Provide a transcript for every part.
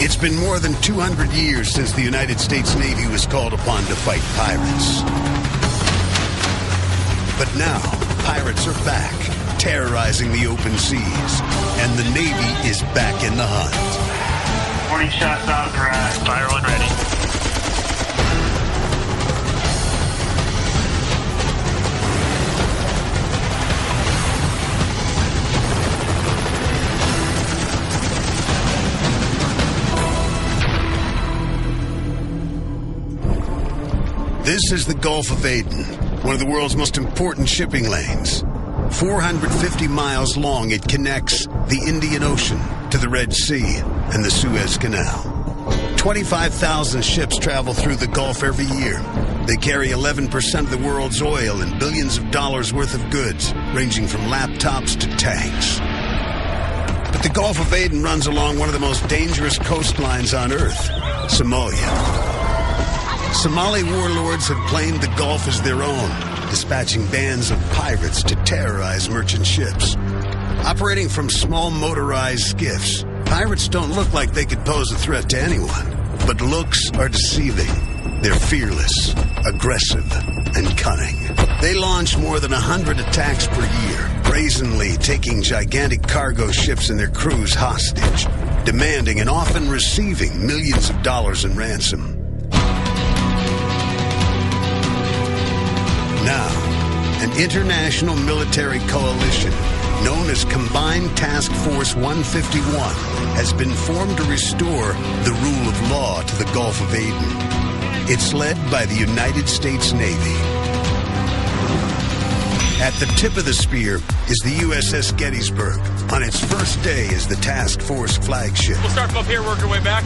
It's been more than 200 years since the United States Navy was called upon to fight pirates. But now, pirates are back, terrorizing the open seas, and the Navy is back in the hunt. 40 shots authorized. Fire one ready. This is the Gulf of Aden, one of the world's most important shipping lanes. 450 miles long, it connects the Indian Ocean to the Red Sea and the Suez Canal. 25,000 ships travel through the Gulf every year. They carry 11% of the world's oil and billions of dollars worth of goods, ranging from laptops to tanks. But the Gulf of Aden runs along one of the most dangerous coastlines on Earth, Somalia. Somali warlords have claimed the Gulf as their own, dispatching bands of pirates to terrorize merchant ships. Operating from small motorized skiffs, pirates don't look like they could pose a threat to anyone. But looks are deceiving. They're fearless, aggressive, and cunning. They launch more than 100 attacks per year, brazenly taking gigantic cargo ships and their crews hostage, demanding and often receiving millions of dollars in ransom. Now, an international military coalition known as Combined Task Force 151 has been formed to restore the rule of law to the Gulf of Aden. It's led by the United States Navy. At the tip of the spear is the USS Gettysburg on its first day as the task force flagship. We'll start from up here, work our way back.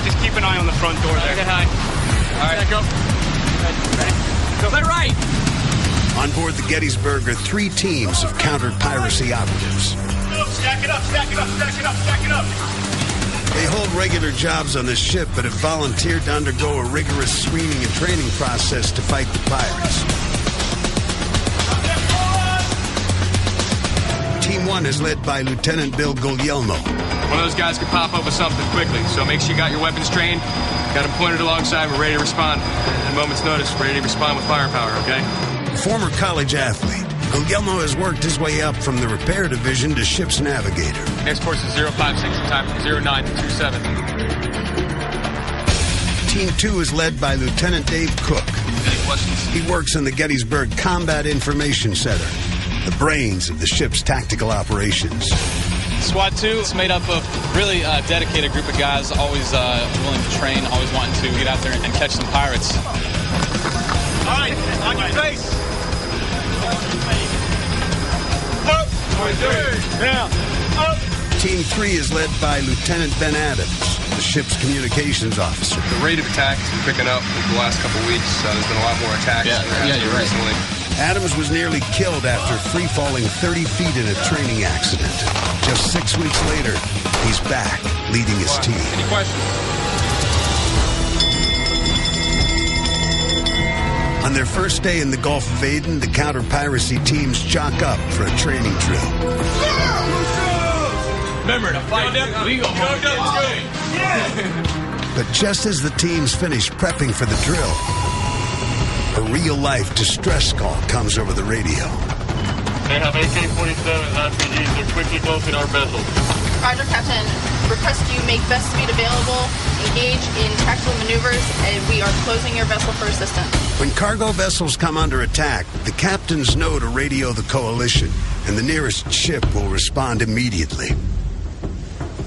Just keep an eye on the front door there. Get high. All right, go. Ready? Go. Let right. On board the Gettysburg are 3 teams of counter-piracy operatives. Stack it up, stack it up, stack it up, stack it up. They hold regular jobs on the ship, but have volunteered to undergo a rigorous screening and training process to fight the pirates. Team 1 is led by Lieutenant Bill Guglielmo. One of those guys could pop up with something quickly, so make sure you got your weapons trained, got them pointed alongside, we're ready to respond. At a moment's notice, ready to respond with firepower, okay? Former college athlete, Guglielmo has worked his way up from the repair division to ship's navigator. Next course is 056 and time from 09 to 27. Team 2 is led by Lieutenant Dave Cook. Any questions? He works in the Gettysburg Combat Information Center, the brains of the ship's tactical operations. SWAT 2 is made up of really dedicated group of guys, always willing to train, always wanting to get out there and catch some pirates. All right, on your face. Up. Down. Up. Team 3 is led by Lieutenant Ben Adams, the ship's communications officer. The rate of attacks is picking up over the last couple of weeks. There's been a lot more attacks you're right. recently. Adams was nearly killed after free-falling 30 feet in a training accident. Just 6 weeks later, he's back, leading his team. Any questions? On their first day in the Gulf of Aden, the counter-piracy teams jock up for a training drill. Remember to fight them. We go. But just as the teams finish prepping for the drill, a real-life distress call comes over the radio. They have AK-47s, RPGs. They're quickly closing our vessel. Roger, Captain. Request you make best speed available, engage in tactical maneuvers, and we are closing your vessel for assistance. When cargo vessels come under attack, the captains know to radio the coalition, and the nearest ship will respond immediately.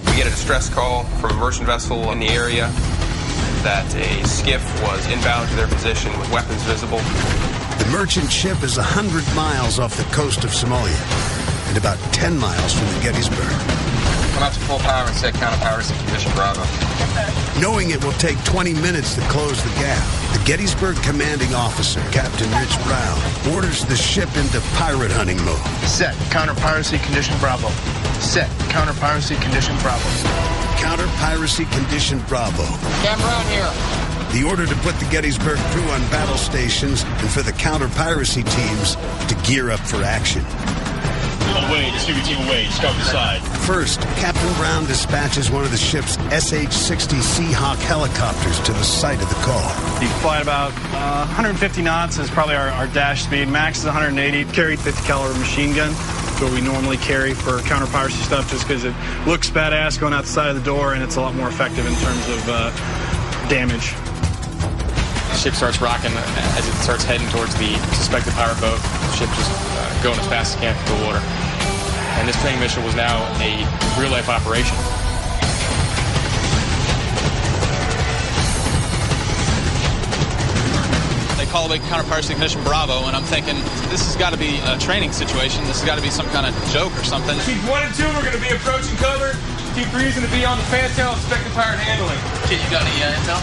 We get a distress call from a merchant vessel in the area that a skiff was inbound to their position with weapons visible. The merchant ship is 100 miles off the coast of Somalia and about 10 miles from the Gettysburg. Come out to full power and set counter-piracy condition Bravo. Knowing it will take 20 minutes to close the gap, the Gettysburg commanding officer, Captain Rich Brown, orders the ship into pirate hunting mode. Set counter-piracy condition Bravo. Set counter-piracy condition Bravo. Counter-piracy condition Bravo. Cam Brown here. The order to put the Gettysburg crew on battle stations and for the counter-piracy teams to gear up for action. away. Distribute team away. Just cover the side. First, Captain Brown dispatches one of the ship's SH-60 Seahawk helicopters to the site of the call. You fly about 150 knots is probably our dash speed. Max is 180. Carry 50 caliber machine gun. That's what we normally carry for counter-piracy stuff, just because it looks badass going out the side of the door, and it's a lot more effective in terms of damage. The ship starts rocking as it starts heading towards the suspected pirate boat. The ship just going as fast as it can through the water. And this training mission was now a real-life operation. They call it counter-piracy condition Bravo, and I'm thinking, this has got to be a training situation. This has got to be some kind of joke or something. Team 1 and 2 are going to be approaching cover. Team 3 is going to be on the fantail, expecting pirate handling. Kid, you got any intel?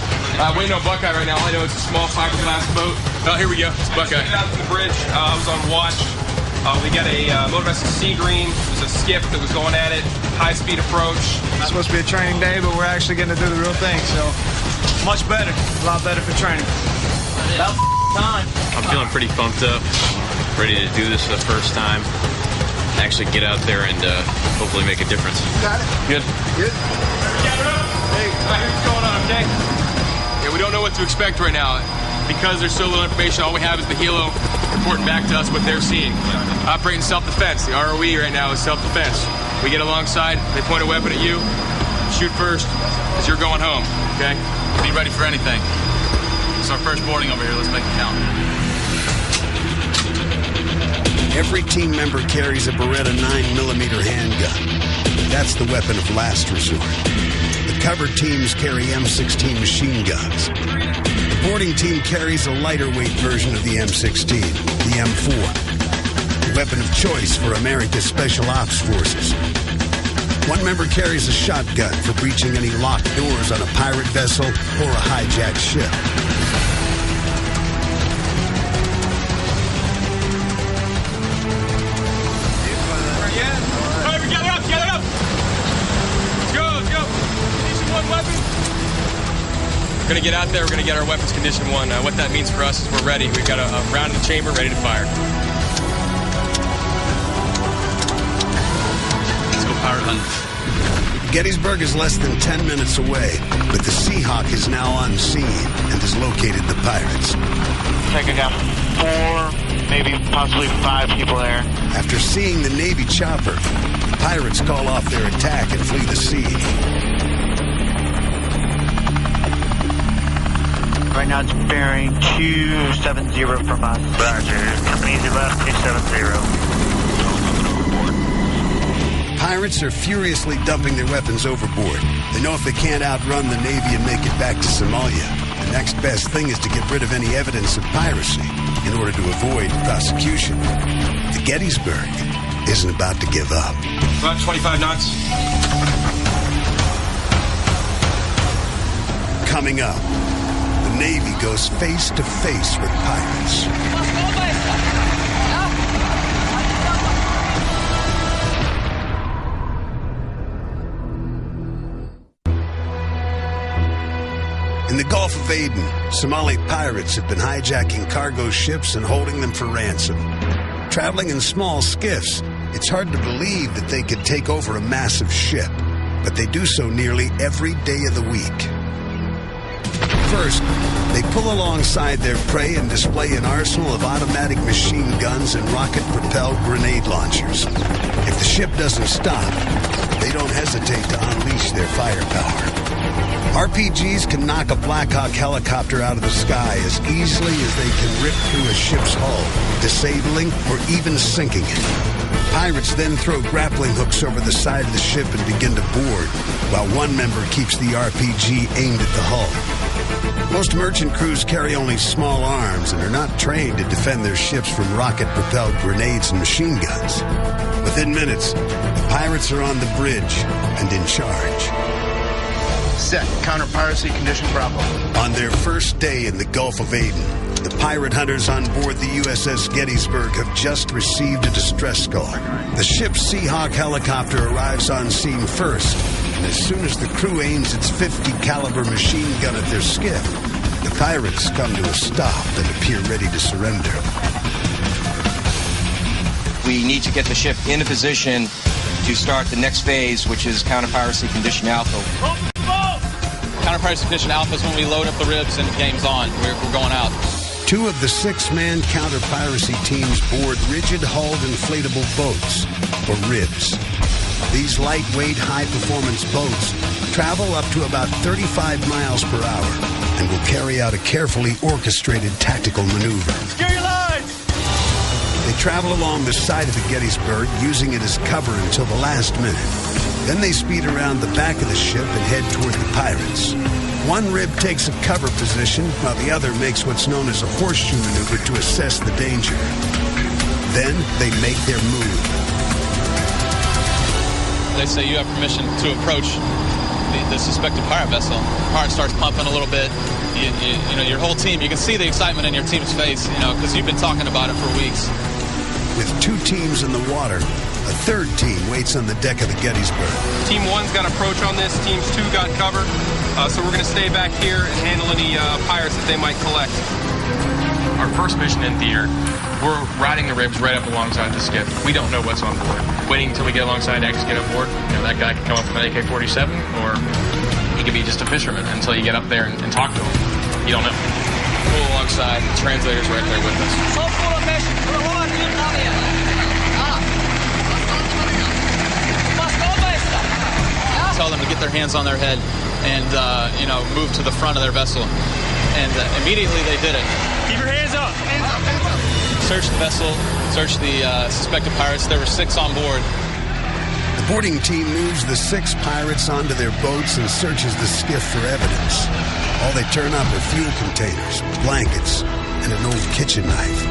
Waiting on Buckeye right now. All I know it's a small fiberglass boat. Oh, here we go. It's Buckeye. Out from the bridge. I was on watch. We got a motor vessel Sea Green. It was a skiff that was going at it. High-speed approach. It's supposed to be a training day, but we're actually getting to do the real thing, so much better. A lot better for training. About time. I'm feeling pretty pumped up. Ready to do this for the first time. Actually get out there and hopefully make a difference. Got it. Good. Good. Hey, here's what's going on, okay? Yeah, we don't know what to expect right now. Because there's so little information, all we have is the helo reporting back to us what they're seeing. Operating self-defense. The ROE right now is self-defense. We get alongside, they point a weapon at you, shoot first, because you're going home, okay? Be ready for anything. It's our first boarding over here. Let's make it count. Every team member carries a Beretta 9mm handgun. That's the weapon of last resort. The covered teams carry M16 machine guns. The boarding team carries a lighter weight version of the M16, the M4, the weapon of choice for America's Special Ops Forces. One member carries a shotgun for breaching any locked doors on a pirate vessel or a hijacked ship. We're going to get out there, we're going to get our weapons condition 1. What that means for us is we're ready. We've got a round in the chamber ready to fire. Let's go pirate hunt. Gettysburg is less than 10 minutes away, but the Seahawk is now on scene and has located the pirates. I think I got 4, maybe possibly 5 people there. After seeing the Navy chopper, the pirates call off their attack and flee the sea. Right now it's bearing 270 from us. Roger. Company easy left, 270. Pirates are furiously dumping their weapons overboard. They know if they can't outrun the Navy and make it back to Somalia, the next best thing is to get rid of any evidence of piracy in order to avoid prosecution. The Gettysburg isn't about to give up. About 25 knots. Coming up, the Navy goes face to face with pirates. In the Gulf of Aden, Somali pirates have been hijacking cargo ships and holding them for ransom. Traveling in small skiffs, it's hard to believe that they could take over a massive ship, but they do so nearly every day of the week. First, they pull alongside their prey and display an arsenal of automatic machine guns and rocket-propelled grenade launchers. If the ship doesn't stop, they don't hesitate to unleash their firepower. RPGs can knock a Black Hawk helicopter out of the sky as easily as they can rip through a ship's hull, disabling or even sinking it. Pirates then throw grappling hooks over the side of the ship and begin to board, while one member keeps the RPG aimed at the hull. Most merchant crews carry only small arms and are not trained to defend their ships from rocket-propelled grenades and machine guns. Within minutes, the pirates are on the bridge and in charge. Set. Counter-piracy condition Bravo. On their first day in the Gulf of Aden, the pirate hunters on board the USS Gettysburg have just received a distress call. The ship's Seahawk helicopter arrives on scene first, and as soon as the crew aims its .50 caliber machine gun at their skiff, the pirates come to a stop and appear ready to surrender. We need to get the ship into position to start the next phase, which is counter-piracy condition alpha. Counter-piracy condition alpha is when we load up the ribs and game's on. We're going out. 2 of the 6-man counter-piracy teams board rigid-hulled inflatable boats, or ribs. These lightweight, high-performance boats travel up to about 35 miles per hour and will carry out a carefully orchestrated tactical maneuver. Secure your lines! They travel along the side of the Gettysburg, using it as cover until the last minute. Then they speed around the back of the ship and head toward the pirates. One rib takes a cover position, while the other makes what's known as a horseshoe maneuver to assess the danger. Then they make their move. They say you have permission to approach the suspected pirate vessel. The pirate starts pumping a little bit. You know, your whole team, you can see the excitement in your team's face, you know, because you've been talking about it for weeks. With 2 teams in the water, a 3rd team waits on the deck of the Gettysburg. Team 1's got approach on this. Teams 2 got cover. So we're going to stay back here and handle any pirates that they might collect. Our first mission in theater, we're riding the ribs right up alongside the skiff. We don't know what's on board. Waiting until we get alongside to actually get on board. You know, that guy could come up with an AK-47, or he could be just a fisherman until you get up there and talk to him. You don't know. Pull alongside, the translator's right there with us. Tell them to get their hands on their head and, you know, move to the front of their vessel. And immediately they did it. Keep your hands up! Hands up, hands up! Search the vessel, search the suspected pirates. There were 6 on board. The boarding team moves the 6 pirates onto their boats and searches the skiff for evidence. All they turn up are fuel containers, blankets, and an old kitchen knife.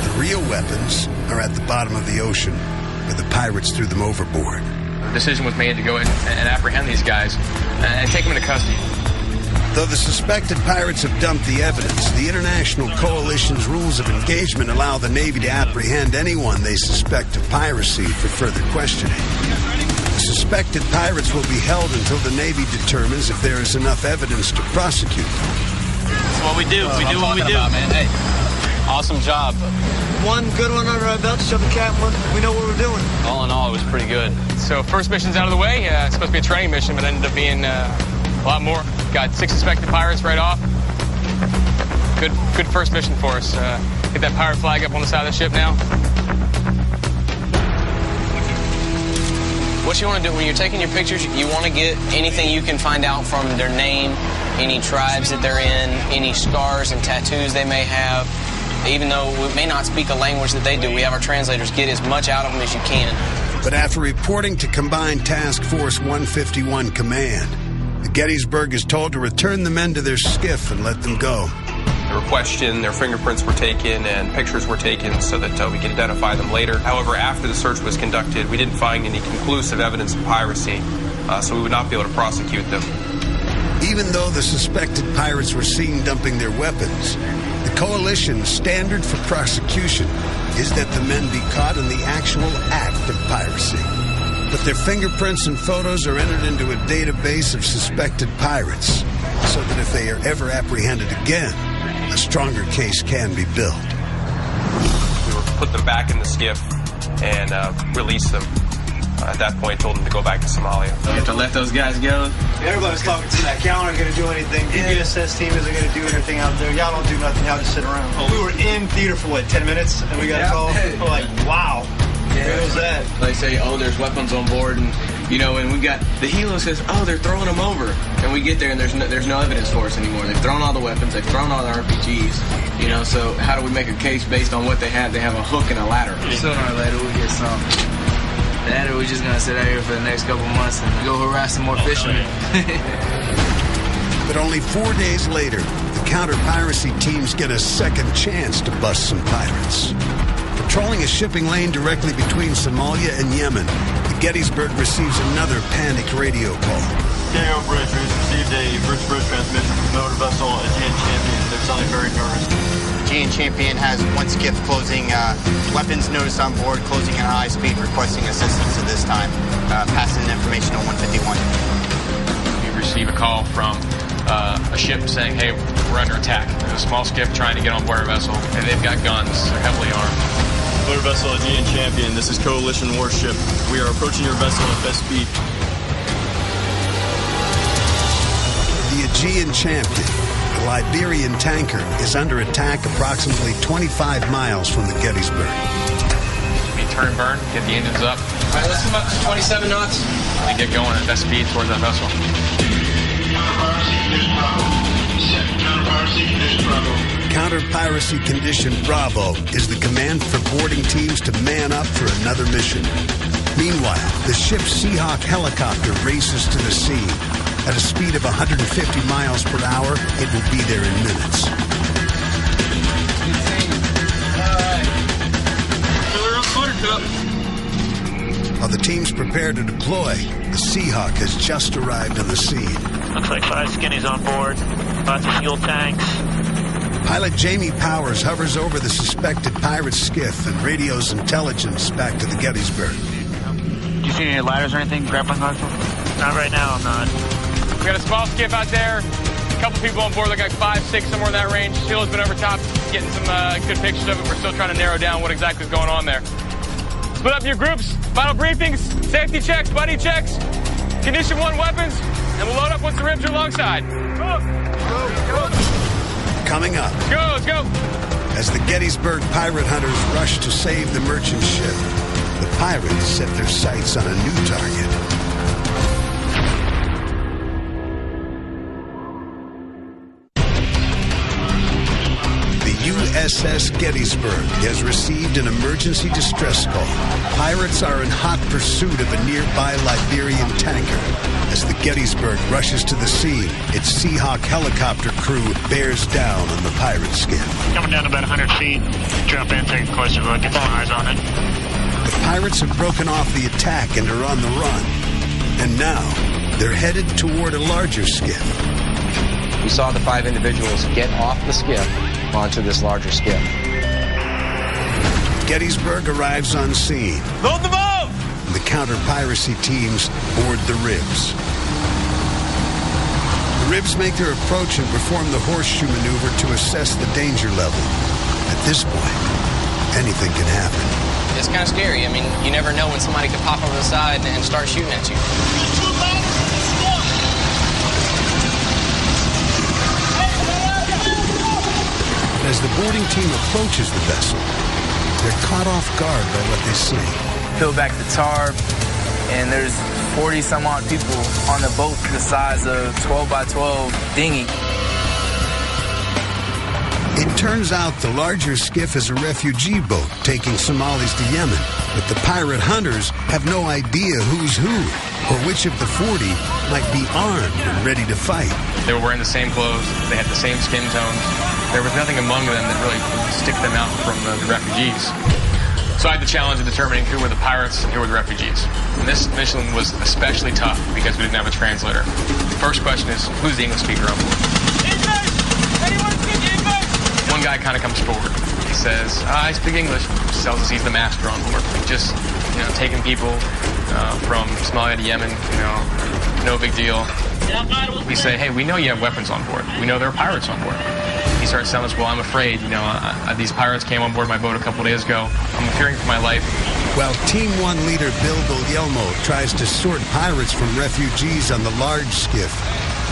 The real weapons are at the bottom of the ocean, where the pirates threw them overboard. The decision was made to go in and apprehend these guys and take them into custody. Though the suspected pirates have dumped the evidence, the International Coalition's rules of engagement allow the Navy to apprehend anyone they suspect of piracy for further questioning. The suspected pirates will be held until the Navy determines if there is enough evidence to prosecute them. That's what we do. We do what we do. Man. Hey, awesome job. One good one under our belt to show the captain we know what we're doing. All in all, it was pretty good. So first mission's out of the way. It's supposed to be a training mission, but ended up being a lot more. Got 6 suspected pirates right off. Good first mission for us. Get that pirate flag up on the side of the ship now. What you want to do when you're taking your pictures, you want to get anything you can find out from their name, any tribes that they're in, any scars and tattoos they may have. Even though we may not speak a language that they do, we have our translators get as much out of them as you can. But after reporting to Combined Task Force 151 Command, the Gettysburg is told to return the men to their skiff and let them go. They were questioned, their fingerprints were taken, and pictures were taken so that we could identify them later. However, after the search was conducted, we didn't find any conclusive evidence of piracy, so we would not be able to prosecute them. Even though the suspected pirates were seen dumping their weapons, the Coalition's standard for prosecution is that the men be caught in the actual act of piracy. But their fingerprints and photos are entered into a database of suspected pirates, so that if they are ever apprehended again, a stronger case can be built. We would put them back in the skiff and release them. At that point, told them to go back to Somalia. You have to let those guys go. Everybody's talking to that. Y'all aren't going to do anything. The USS team isn't going to do anything out there. Y'all don't do nothing. Y'all just sit around. We were in theater for, 10 minutes? And we got a call. We're like, wow. Where was that? They say, oh, there's weapons on board, and and we got the helo says, oh, they're throwing them over, and we get there and there's no evidence for us anymore. They've thrown all the weapons, they've thrown all the RPGs, so how do we make a case based on what they have? They have a hook and a ladder. Sooner or later we get something. That or we're just gonna sit out here for the next couple months and go harass some more fishermen. But only 4 days later, the counter-piracy teams get a second chance to bust some pirates. Patrolling a shipping lane directly between Somalia and Yemen, the Gettysburg receives another panicked radio call. KO Bridge, we received a bridge transmission from motor vessel GN Champion. They're sounding very nervous. GN Champion has one skiff closing, weapons notice on board, closing at high speed, requesting assistance at this time. Passing information on 151. We receive a call from a ship saying, hey, we're under attack. There's a small skiff trying to get on board our vessel, and they've got guns. They're heavily armed. Motor vessel Aegean Champion. This is Coalition warship. We are approaching your vessel at best speed. The Aegean Champion, the Liberian tanker, is under attack approximately 25 miles from the Gettysburg. Turn and burn, get the engines up. All right, let's come up to 27 knots. And get going at best speed towards that vessel. Counter-piracy condition Bravo is the command for boarding teams to man up for another mission. Meanwhile, the ship's Seahawk helicopter races to the scene. At a speed of 150 miles per hour, it will be there in minutes. While the teams prepare to deploy, the Seahawk has just arrived on the scene. Looks like 5 skinnies on board, lots of fuel tanks. Pilot Jamie Powers hovers over the suspected pirate skiff and radios intelligence back to the Gettysburg. Do you see any ladders or anything? Grappling hooks? Not right now, I'm not. We got a small skiff out there. A couple people on board, like 5, 6, somewhere in that range. Sheila's been over top getting some good pictures of it. We're still trying to narrow down what exactly is going on there. Split up your groups, final briefings, safety checks, buddy checks, condition 1 weapons, and we'll load up once the ribs are alongside. Go. Coming up. Let's go. As the Gettysburg pirate hunters rush to save the merchant ship, the pirates set their sights on a new target. USS Gettysburg has received an emergency distress call. Pirates are in hot pursuit of a nearby Liberian tanker. As the Gettysburg rushes to the scene, its Seahawk helicopter crew bears down on the pirate skiff. Coming down about 100 feet. Jump in, take a closer look, get some eyes on it. The pirates have broken off the attack and are on the run. And now, they're headed toward a larger skiff. We saw the 5 individuals get off the skiff onto this larger skiff. Gettysburg arrives on scene. Load the boat! The counter-piracy teams board the ribs. The ribs make their approach and perform the horseshoe maneuver to assess the danger level. At this point, anything can happen. It's kind of scary. I mean, you never know when somebody could pop over the side and start shooting at you. As the boarding team approaches the vessel, they're caught off guard by what they see. Peel back the tarp, and there's 40-some-odd people on the boat the size of 12 by 12 dinghy. It turns out the larger skiff is a refugee boat taking Somalis to Yemen, but the pirate hunters have no idea who's who, or which of the 40 might be armed and ready to fight. They were wearing the same clothes, they had the same skin tones. There was nothing among them that really stick them out from the refugees. So I had the challenge of determining who were the pirates and who were the refugees. And this mission was especially tough because we didn't have a translator. The first question is, who's the English speaker on board? English! Anyone speak English? One guy kind of comes forward. He says, I speak English. He tells us he's the master on board. Just, taking people from Somalia to Yemen, no big deal. We say, hey, we know you have weapons on board. We know there are pirates on board. He starts telling us, well, I'm afraid, these pirates came on board my boat a couple days ago. I'm fearing for my life. While Team 1 leader Bill Guglielmo tries to sort pirates from refugees on the large skiff,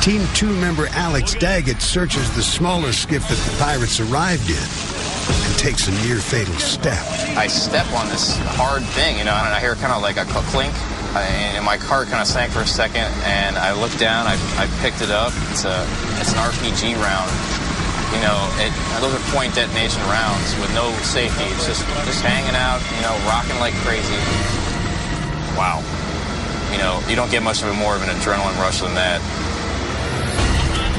Team 2 member Alex Daggett searches the smaller skiff that the pirates arrived in and takes a near-fatal step. I step on this hard thing, and I hear kind of like a clink, and my car kind of sank for a second, and I looked down, I picked it up. It's an RPG round. Those are point detonation rounds with no safety. It's just hanging out, rocking like crazy. Wow. You don't get much of more of an adrenaline rush than that.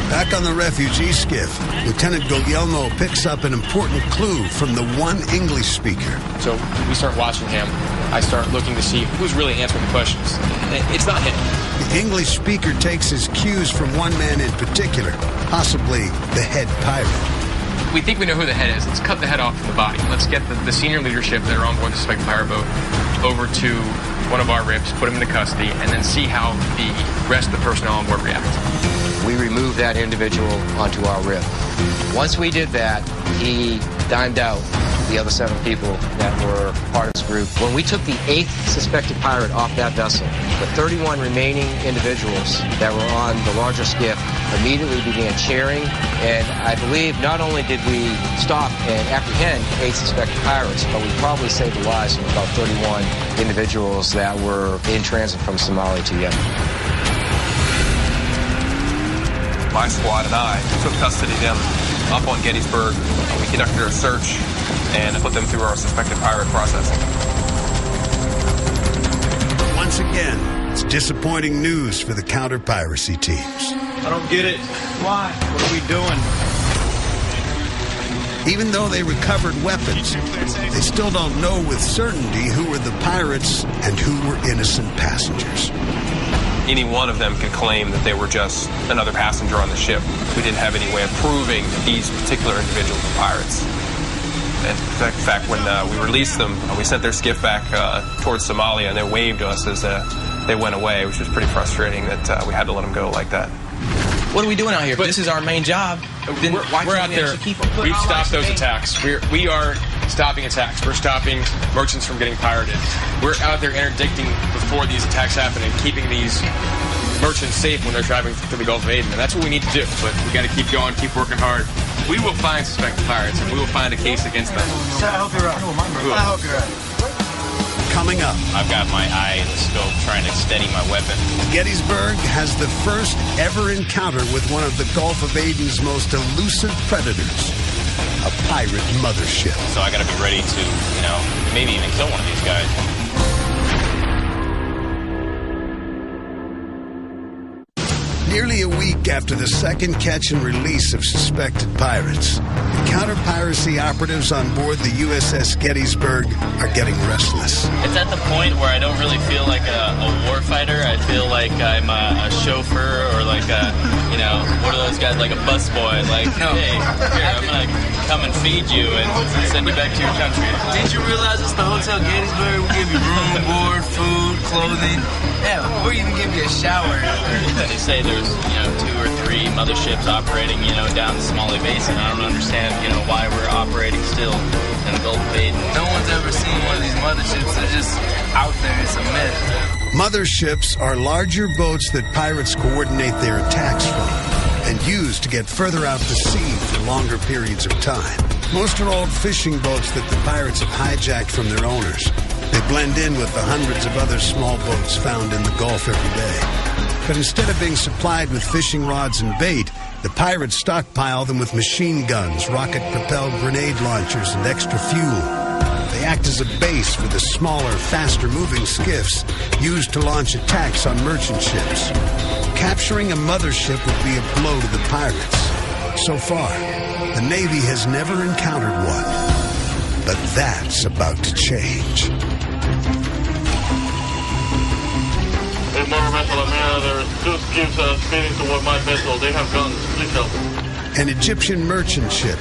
Back on the refugee skiff, Lieutenant Guglielmo picks up an important clue from the one English speaker. So we start watching him. I start looking to see who's really answering the questions. It's not him. The English speaker takes his cues from one man in particular, possibly the head pirate. We think we know who the head is. Let's cut the head off from the body. Let's get the senior leadership that are on board the suspected pirate boat over to one of our ribs, put him into custody, and then see how the rest of the personnel on board react. We removed that individual onto our rib. Once we did that, he dimed out. the other 7 people that were part of this group. When we took the 8th suspected pirate off that vessel, the 31 remaining individuals that were on the larger skiff immediately began cheering, and I believe not only did we stop and apprehend 8 suspected pirates, but we probably saved the lives of about 31 individuals that were in transit from Somalia to Yemen. My squad and I took custody of them up on Gettysburg. We conducted a search and put them through our suspected pirate processing. Once again, it's disappointing news for the counter-piracy teams. I don't get it. Why? What are we doing? Even though they recovered weapons, they still don't know with certainty who were the pirates and who were innocent passengers. Any one of them could claim that they were just another passenger on the ship. We didn't have any way of proving that these particular individuals were pirates. And in fact, when we released them, we sent their skiff back towards Somalia, and they waved to us as they went away, which was pretty frustrating that we had to let them go like that. What are we doing out here? But this is our main job. Then why we're can't out we there. actually keep them? We've stopped those attacks. We are stopping attacks. We're stopping merchants from getting pirated. We're out there interdicting before these attacks happen and keeping these merchants safe when they're driving through the Gulf of Aden. And that's what we need to do. But we got to keep going, keep working hard. We will find suspected pirates, and we will find a case against them. I hope you're right. I hope you're right. Coming up, I've got my eye in the scope trying to steady my weapon. Gettysburg has the first ever encounter with one of the Gulf of Aden's most elusive predators, a pirate mothership. So I got to be ready to, maybe even kill one of these guys. Nearly a week after the second catch and release of suspected pirates, the counter-piracy operatives on board the USS Gettysburg are getting restless. It's at the point where I don't really feel like a war fighter. I feel like I'm a chauffeur or like a, what are those guys, like a busboy. Like, hey, here, I'm going to come and feed you and send you back to your country. Did you realize it's the Hotel Gettysburg? We give you room, board, food, clothing. Hell, we'll even give you a shower. They say there's, 2 or 3 motherships operating, down the Somali Basin. I don't understand, why we're operating still in the Gulf of Aden. No one's ever seen one of these motherships. They're just out there. It's a myth. Motherships are larger boats that pirates coordinate their attacks from and use to get further out to sea for longer periods of time. Most are old fishing boats that the pirates have hijacked from their owners. They blend in with the hundreds of other small boats found in the Gulf every day. But instead of being supplied with fishing rods and bait, the pirates stockpile them with machine guns, rocket-propelled grenade launchers, and extra fuel. They act as a base for the smaller, faster-moving skiffs used to launch attacks on merchant ships. Capturing a mothership would be a blow to the pirates. So far, the Navy has never encountered one. But that's about to change. Hey, motor vessel Amira, there's 2 skiffs speeding toward my vessel. They have guns. Please help. An Egyptian merchant ship,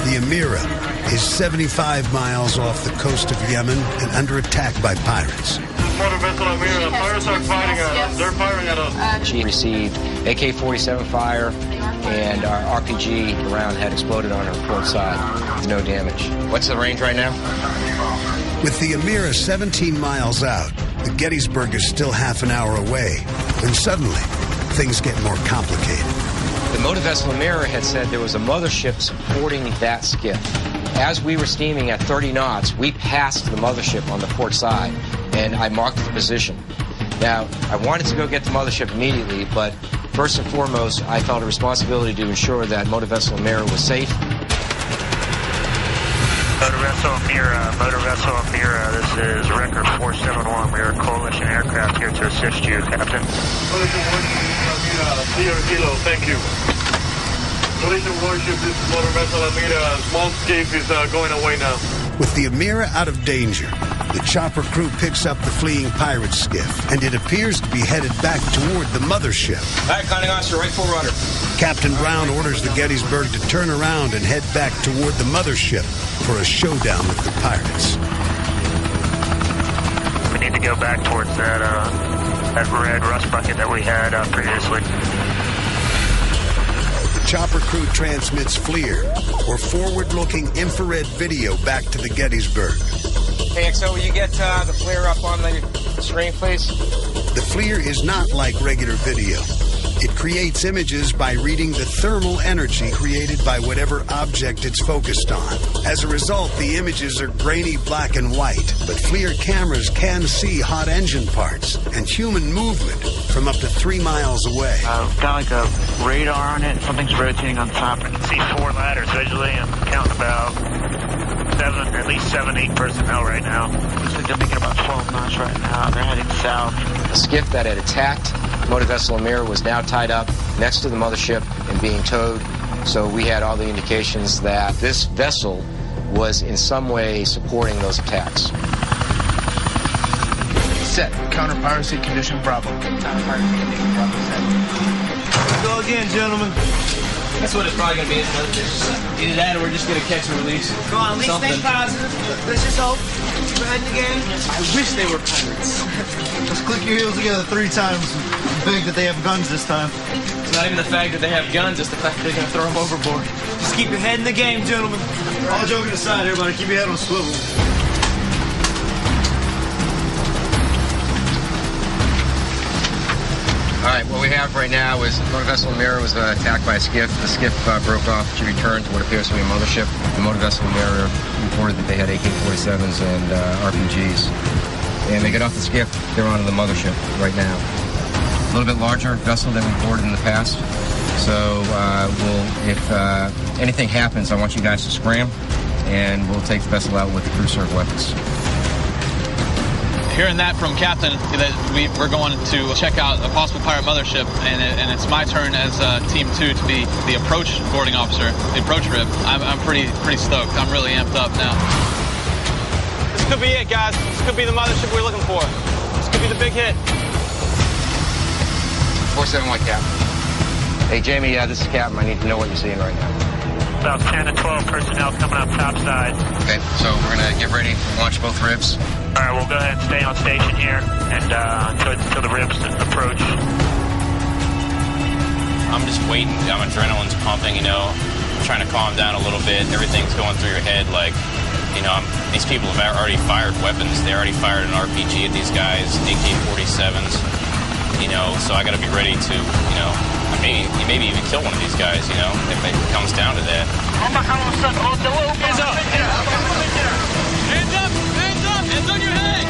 the Amira, is 75 miles off the coast of Yemen and under attack by pirates. Motor vessel Amira, pirates are fighting at us. They're firing at us. She received AK-47 fire, and our RPG round had exploded on her port side with no damage. What's the range right now? With the Amira 17 miles out, the Gettysburg is still half an hour away, when suddenly things get more complicated. The motor vessel Amira had said there was a mothership supporting that skiff. As we were steaming at 30 knots, we passed the mothership on the port side, and I marked the position. Now, I wanted to go get the mothership immediately, but first and foremost, I felt a responsibility to ensure that motor vessel Amira was safe. Motor vessel Amira, this is record 471. We are coalition aircraft here to assist you, Captain. Kilo, thank you. Coalition warship, this is motor vessel Amira. Small skiff is going away now. With the Amira out of danger, the chopper crew picks up the fleeing pirate skiff, and it appears to be headed back toward the mothership. All right, commanding officer, right full rudder. Captain Brown orders the Gettysburg to turn around and head back toward the mothership for a showdown with the pirates. We need to go back towards that red rust bucket that we had previously. The chopper crew transmits FLIR, or forward-looking infrared video, back to the Gettysburg. Hey, XO, will you get the FLIR up on the screen, please? The FLIR is not like regular video. It creates images by reading the thermal energy created by whatever object it's focused on. As a result, the images are grainy black and white, but FLIR cameras can see hot engine parts and human movement from up to 3 miles away. Got like a radar on it. Something's rotating on top. I can see 4 ladders visually. I'm counting about 7, at least 7, 8 personnel right now. Looks like they're making about 12 knots right now. They're heading south. The skiff that had attacked motor vessel Amir was now tied up next to the mothership and being towed, so we had all the indications that this vessel was in some way supporting those attacks. Set. Counter-piracy condition Bravo. Counter-piracy condition Bravo set. Go again, gentlemen. That's what it's probably going to be. Either that or we're just going to catch and release. Come on, at least think positive. Let's just hope. We're heading the game. I wish they were pirates. Let's click your heels together 3 times. Big that they have guns this time. It's not even the fact that they have guns, it's the fact that they're going to throw them overboard. Just keep your head in the game, gentlemen. All joking aside, everybody, keep your head on a swivel. All right, what we have right now is motor vessel Amir was attacked by a skiff. The skiff broke off. She returned to what appears to be a mothership. The motor vessel Amir reported that they had AK-47s and RPGs. And they get off the skiff, they're onto the mothership right now. A little bit larger vessel than we've boarded in the past. So if anything happens, I want you guys to scram, and we'll take the vessel out with the crew-served weapons. Hearing that from Captain, that we're going to check out a possible pirate mothership, and it's my turn as Team 2 to be the approach boarding officer, the approach rib. I'm pretty stoked. I'm really amped up now. This could be it, guys. This could be the mothership we're looking for. This could be the big hit. 471, Captain. Hey, Jamie, this is Captain. I need to know what you're seeing right now. About 10 to 12 personnel coming up topside. Okay, so we're going to get ready to launch both ribs. All right, we'll go ahead and stay on station here and until the ribs approach. I'm just waiting. My adrenaline's pumping, you know. I'm trying to calm down a little bit. Everything's going through your head. Like, you know, these people have already fired weapons. They already fired an RPG at these guys, AK-47s. You know, so I got to be ready to, you know, maybe even kill one of these guys, you know, if it comes down to that. Hands up! Hands up! Hands up! Hands on your head!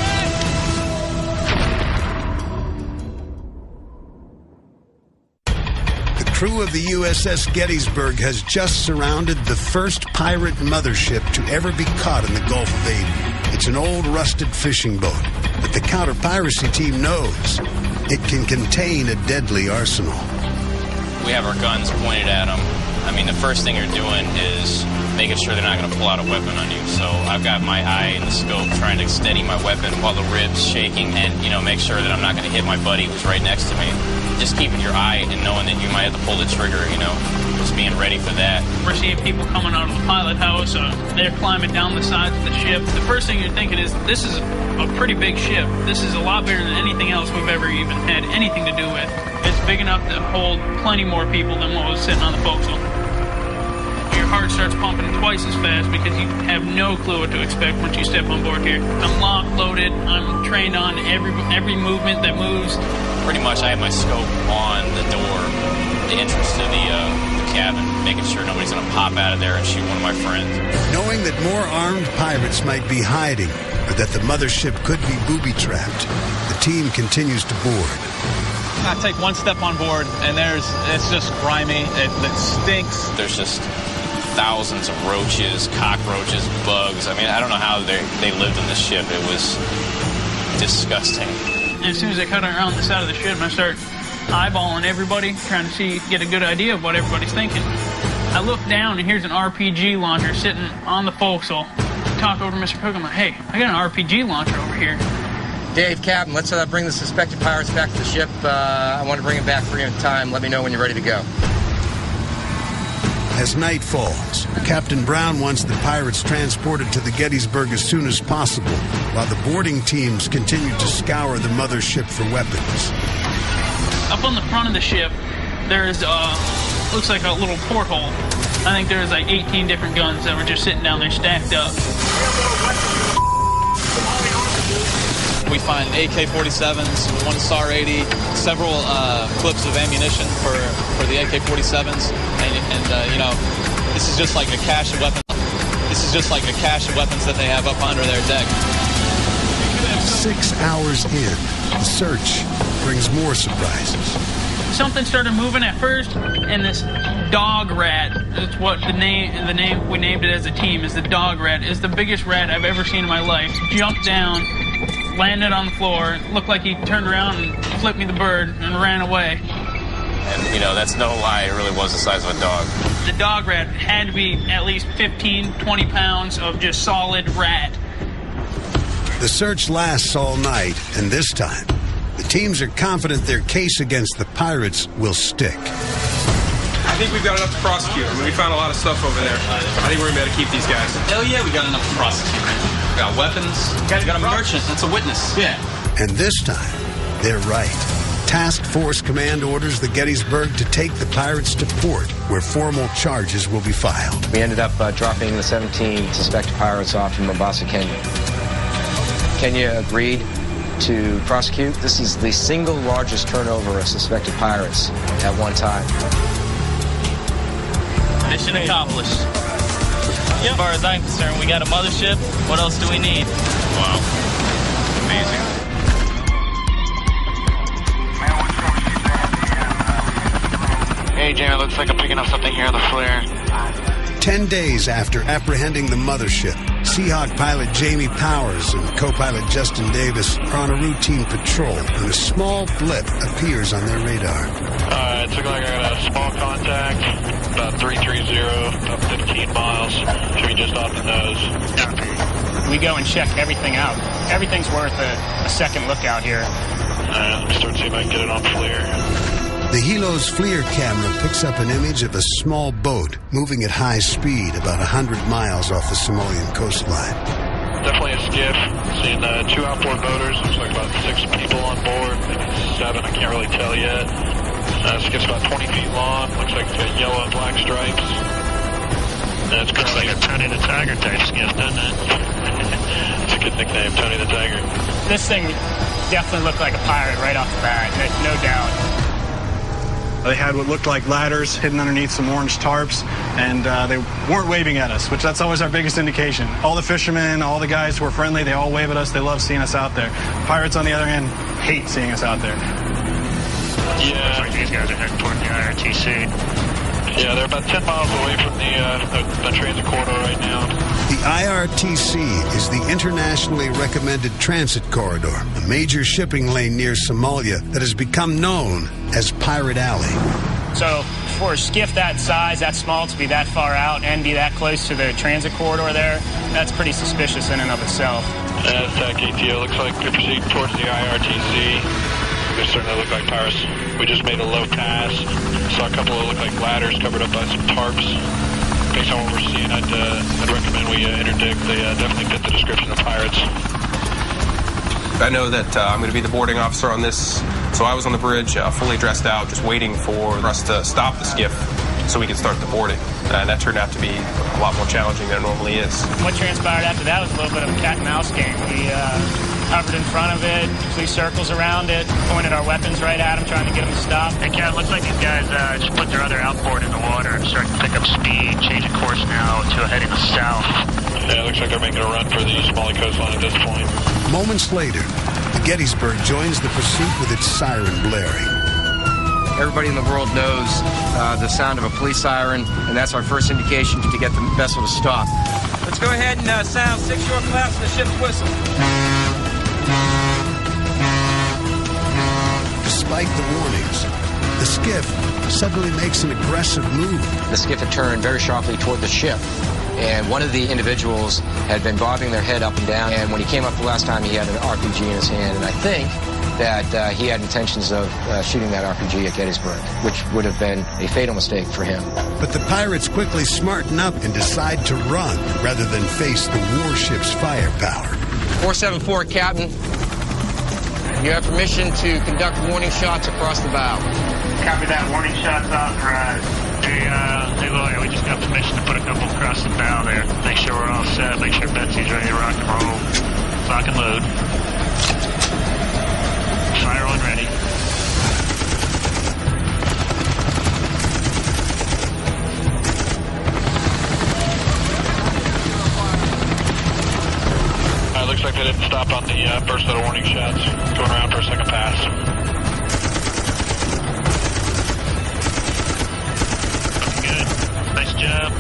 The crew of the USS Gettysburg has just surrounded the first pirate mothership to ever be caught in the Gulf of Aden. It's an old rusted fishing boat, but the counter-piracy team knows it can contain a deadly arsenal. We have our guns pointed at them. I mean, the first thing you're doing is making sure they're not going to pull out a weapon on you. So I've got my eye in the scope trying to steady my weapon while the rib's shaking and, you know, make sure that I'm not going to hit my buddy who's right next to me. Just keeping your eye and knowing that you might have to pull the trigger, you know, just being ready for that. We're seeing people coming out of the pilot house. They're climbing down the sides of the ship. The first thing you're thinking is, this is a pretty big ship. This is a lot bigger than anything else we've ever even had anything to do with. It's big enough to hold plenty more people than what was sitting on the forecastle. Your heart starts pumping twice as fast because you have no clue what to expect once you step on board here. I'm locked, loaded. I'm trained on every movement that moves. Pretty much I have my scope on the door, the entrance to the cabin, making sure nobody's going to pop out of there and shoot one of my friends. Knowing that more armed pirates might be hiding, or that the mothership could be booby-trapped, the team continues to board. I take one step on board, and it's just grimy. It stinks. There's just thousands of roaches, cockroaches, bugs. I mean, I don't know how they lived in this ship. It was disgusting. And as soon as I cut around the side of the ship, I start eyeballing everybody, trying to get a good idea of what everybody's thinking. I look down, and here's an RPG launcher sitting on the forecastle. Talk over to Mr. Cook. I'm like, hey, I got an RPG launcher over here. Dave, Captain, let's bring the suspected pirates back to the ship. I want to bring them back for you in time. Let me know when you're ready to go. As night falls, Captain Brown wants the pirates transported to the Gettysburg as soon as possible, while the boarding teams continue to scour the mothership for weapons. Up on the front of the ship, there's looks like a little porthole. I think there was like 18 different guns that were just sitting down there stacked up. We find AK-47s, one SAR 80, several clips of ammunition for the AK-47s, and you know, this is just like a cache of weapons. This is just like a cache of weapons that they have up under their deck. 6 hours in, the search brings more surprises. Something started moving at first, and this dog rat, that's what the name we named it as a team, is the dog rat. It's the biggest rat I've ever seen in my life. Jumped down, landed on the floor, looked like he turned around and flipped me the bird and ran away. And, you know, that's no lie. It really was the size of a dog. The dog rat had to be at least 15, 20 pounds of just solid rat. The search lasts all night, and this time, the teams are confident their case against the pirates will stick. I think we've got enough to prosecute. I mean, we found a lot of stuff over there. I think we're going to be able to keep these guys. Hell yeah, we got enough to prosecute. We got weapons. We got a merchant. That's a witness. Yeah. And this time, they're right. Task Force Command orders the Gettysburg to take the pirates to port, where formal charges will be filed. We ended up dropping the 17 suspected pirates off in Mombasa, Kenya. Kenya agreed to prosecute. This is the single largest turnover of suspected pirates at one time. Mission accomplished. As far as I'm concerned, we got a mothership. What else do we need? Wow. Amazing. Hey, Jamie, looks like I'm picking up something here on the flare. 10 days after apprehending the mothership, Seahawk pilot Jamie Powers and co-pilot Justin Davis are on a routine patrol when a small blip appears on their radar. It's looking like I got a small contact, about 330, about 15 miles. Should be just off the nose. We go and check everything out. Everything's worth a second look out here. Let me start to see if I can get it on FLIR. The Hilo's FLIR camera picks up an image of a small boat moving at high speed about 100 miles off the Somalian coastline. Definitely a skiff. Seeing 2 outboard motors. Looks like about 6 people on board. Maybe 7. I can't really tell yet. Skiff's about 20 feet long. Looks like it's got yellow and black stripes. It's looks like a Tony the Tiger type skiff, doesn't it? It's a good nickname, Tony the Tiger. This thing definitely looked like a pirate right off the bat, no doubt. They had what looked like ladders hidden underneath some orange tarps, and they weren't waving at us, which that's always our biggest indication. All the fishermen, all the guys who are friendly, they all wave at us. They love seeing us out there. Pirates, on the other hand, hate seeing us out there. Yeah. Looks like these guys are heading toward the IRTC. Yeah, they're about 10 miles away from the transit corridor right now. The IRTC is the Internationally Recommended Transit Corridor, a major shipping lane near Somalia that has become known as Pirate Alley. So for a skiff that size, that small, to be that far out and be that close to the transit corridor there, that's pretty suspicious in and of itself. Attack ATO, looks like they're proceeding towards the IRTC. They certainly look like pirates. We just made a low pass. Saw a couple of look like ladders covered up by some tarps. Based on what we're seeing, I'd recommend we interdict. They definitely fit the description of pirates. I know that I'm going to be the boarding officer on this, so I was on the bridge, fully dressed out, just waiting for us to stop the skiff so we could start the boarding. And that turned out to be a lot more challenging than it normally is. What transpired after that was a little bit of a cat and mouse game. We hovered in front of it, flew circles around it, pointed our weapons right at them, trying to get them to stop. Hey, Cat, looks like these guys just put their other outboard in the water and starting to pick up speed, changing course now to heading south. Yeah, it looks like they're making a run for the Somali coastline at this point. Moments later, the Gettysburg joins the pursuit with its siren blaring. Everybody in the world knows the sound of a police siren, and that's our first indication to get the vessel to stop. Let's go ahead and sound 6 short claps and the ship's whistle. Despite the warnings, the skiff suddenly makes an aggressive move. The skiff had turned very sharply toward the ship, and one of the individuals had been bobbing their head up and down, and when he came up the last time, he had an RPG in his hand, and I think that he had intentions of shooting that RPG at Gettysburg, which would have been a fatal mistake for him. But the pirates quickly smarten up and decide to run rather than face the warship's firepower. 474, Captain. You have permission to conduct warning shots across the bow. Copy that. Warning shots off for Hey, lawyer, we just got permission to put a couple across the bow there. Make sure we're all set. Make sure Betsy's ready to rock and roll. Lock and load. Fire one ready. Looks like they didn't stop on the first set of warning shots. Going around for a second pass. Good. Nice job.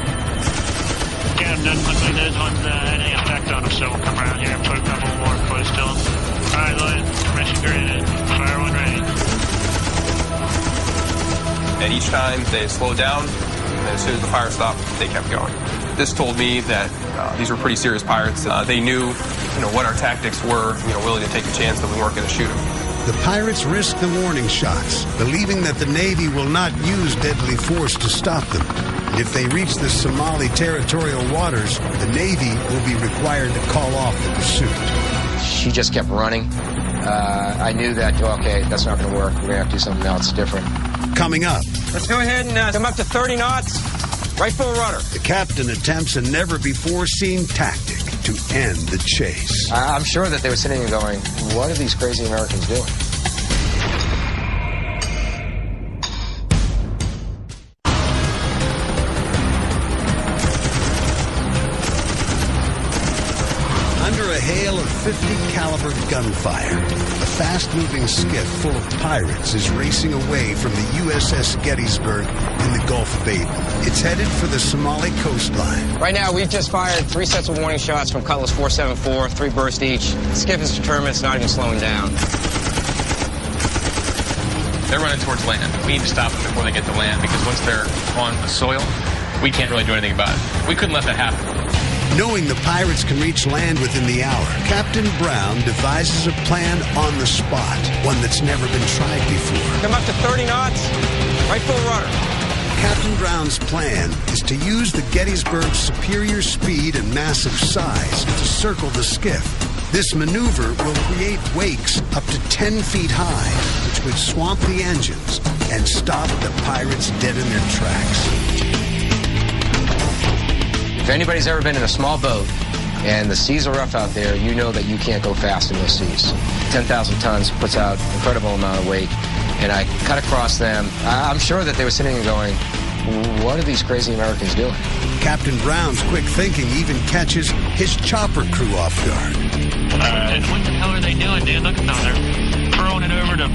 Yeah, it doesn't look like those ones had any effect on them, so we'll come around here and put a couple more close to them. All right, Lloyd, permission granted. Fire one ready. And each time they slowed down, and as soon as the fire stopped, they kept going. This told me that these were pretty serious pirates. They knew, what our tactics were, willing to take a chance that we weren't going to shoot them. The pirates risk the warning shots, believing that the Navy will not use deadly force to stop them. And if they reach the Somali territorial waters, the Navy will be required to call off the pursuit. She just kept running. I knew that, okay, that's not going to work. We're going to have to do something else different. Coming up. Let's go ahead and come up to 30 knots. Right full rudder. The captain attempts a never-before-seen tactic to end the chase. I'm sure that they were sitting there going, what are these crazy Americans doing? Under a hail of 50-caliber gunfire, a fast-moving skiff full of pirates is racing away from the USS Gettysburg in the Gulf of Aden. It's headed for the Somali coastline. Right now, we've just fired 3 sets of warning shots from Cutlass 474, 3 bursts each. The skiff is determined it's not even slowing down. They're running towards land. We need to stop them before they get to land, because once they're on the soil, we can't really do anything about it. We couldn't let that happen. Knowing the pirates can reach land within the hour, Captain Brown devises a plan on the spot, one that's never been tried before. Come up to 30 knots, right full rudder. Captain Brown's plan is to use the Gettysburg's superior speed and massive size to circle the skiff. This maneuver will create wakes up to 10 feet high, which would swamp the engines and stop the pirates dead in their tracks. If anybody's ever been in a small boat and the seas are rough out there, you know that you can't go fast in those seas. 10,000 tons puts out an incredible amount of weight, and I cut across them. I'm sure that they were sitting there going, what are these crazy Americans doing? Captain Brown's quick thinking even catches his chopper crew off guard. What the hell are they doing, dude? Look at them. They're throwing it over to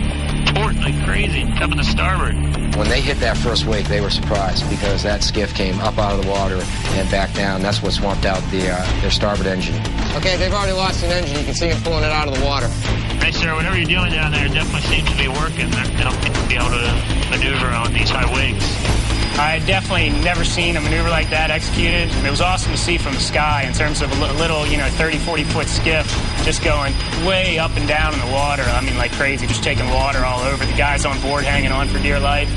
port like crazy, coming to starboard. When they hit that first wake, they were surprised because that skiff came up out of the water and back down. That's what swamped out their starboard engine. Okay, they've already lost an engine. You can see them pulling it out of the water. Hey, sir, whatever you're doing down there definitely seems to be working. They don't be able to maneuver on these high wakes. I had definitely never seen a maneuver like that executed. It was awesome to see from the sky in terms of a little, 30, 40-foot skiff just going way up and down in the water. I mean, like crazy, just taking water all over. The guys on board hanging on for dear life.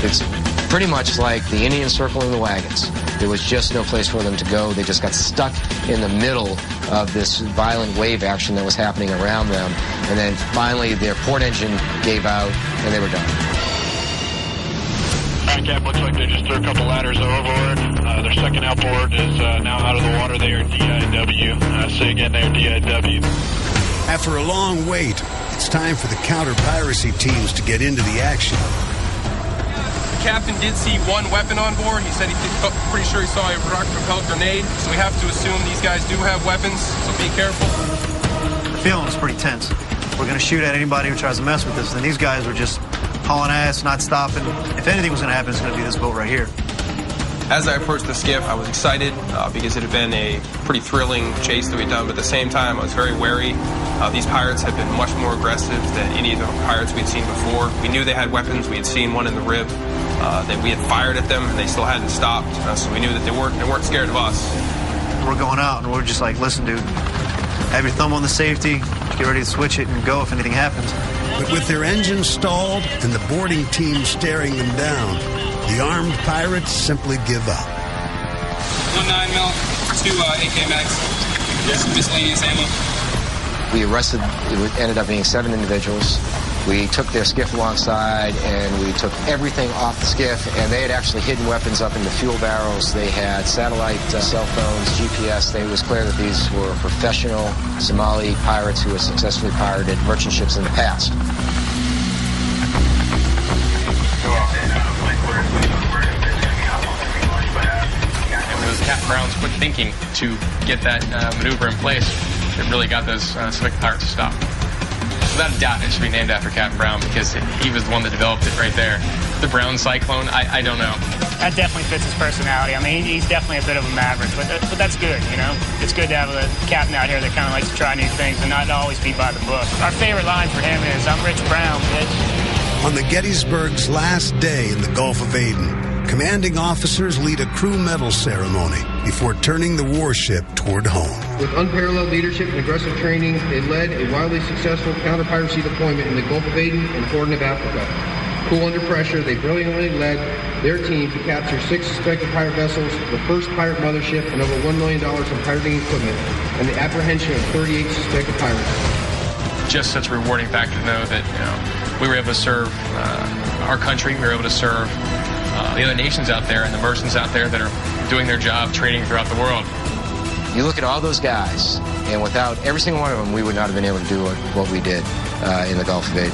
It's pretty much like the Indians circling the wagons. There was just no place for them to go. They just got stuck in the middle of this violent wave action that was happening around them. And then finally their port engine gave out and they were done. Cap, looks like they just threw a couple ladders overboard. Their second outboard is now out of the water. They are DIW. Say again, they are DIW. After a long wait, it's time for the counter-piracy teams to get into the action. The captain did see one weapon on board. He said pretty sure he saw a rocket-propelled grenade. So we have to assume these guys do have weapons, so be careful. The feeling is pretty tense. We're going to shoot at anybody who tries to mess with us, and these guys are just hauling ass, not stopping. If anything was going to happen, it's going to be this boat right here. As I approached the skiff, I was excited because it had been a pretty thrilling chase that we'd done, but at the same time, I was very wary. These pirates had been much more aggressive than any of the pirates we'd seen before. We knew they had weapons. We had seen one in the rib. That we had fired at them, and they still hadn't stopped, so we knew that they weren't scared of us. We're going out, and we're just like, listen, dude, have your thumb on the safety, get ready to switch it and go if anything happens. But with their engines stalled and the boarding team staring them down, the armed pirates simply give up. 1 9mm, 2 AK mags, just miscellaneous ammo. We arrested, it ended up being 7 individuals. We took their skiff alongside, and we took everything off the skiff, and they had actually hidden weapons up in the fuel barrels. They had satellite cell phones, GPS. It was clear that these were professional Somali pirates who had successfully pirated merchant ships in the past. It was Captain Brown's quick thinking to get that maneuver in place that really got those suspected pirates to stop. Without a doubt, it should be named after Captain Brown because he was the one that developed it right there. The Brown Cyclone, I don't know. That definitely fits his personality. I mean, he's definitely a bit of a maverick, but that's good, you know? It's good to have a captain out here that kind of likes to try new things and not always be by the book. Our favorite line for him is, "I'm Rich Brown, bitch." On the Gettysburg's last day in the Gulf of Aden, commanding officers lead a crew medal ceremony before turning the warship toward home. With unparalleled leadership and aggressive training, they led a wildly successful counter-piracy deployment in the Gulf of Aden and Horn of Africa. Cool under pressure, they brilliantly led their team to capture 6 suspected pirate vessels, the first pirate mothership, and over $1 million in pirating equipment, and the apprehension of 38 suspected pirates. Just such a rewarding factor to know that we were able to serve our country, we were able to serve the other nations out there and the merchants out there that are doing their job trading throughout the world. You look at all those guys, and without every single one of them, we would not have been able to do what we did in the Gulf of Aden.